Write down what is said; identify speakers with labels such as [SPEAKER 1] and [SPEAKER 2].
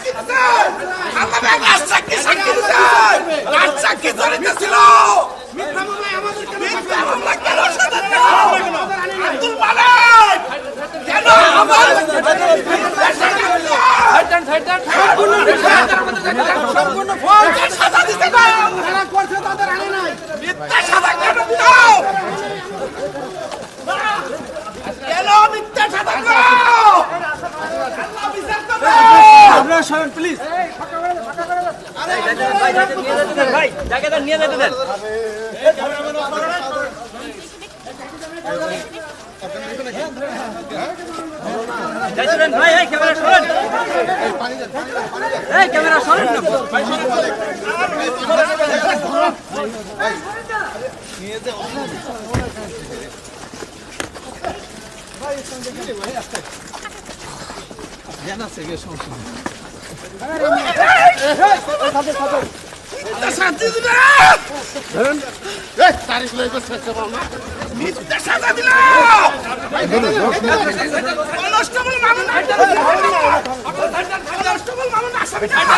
[SPEAKER 1] সাক্ষী দিতে আল্লাহ সাক্ষী সাক্ষী দিতে সাক্ষী জড়িত ছিল মিথ্যা মামলা কেন সাজা দিল আব্দুল মালিক কেন আমার সম্পূর্ণ ফল সাজা দিতে না যারা করছে তাদের আনে নাই মিথ্যা সাজা কেন দিল কেন মিথ্যা সাজা দিল আল্লাহ বিচার করবে আপনারা শুনুন প্লিজ ভাই জায়গাটা নিয়ে যেতে দেন ভাই এই ক্যামেরা সরেন এই ক্যামেরা সরেন না নিয়ে যাও ভাই সঙ্গে ভাই আস্তে জানা থেকে সমস্যা শান্তি দিল তারিখ লইবে শেষ মামলা মিথ্যা সাজা দিল কনস্টেবল মামুন কনস্টেবল মামুন আসামি টাকা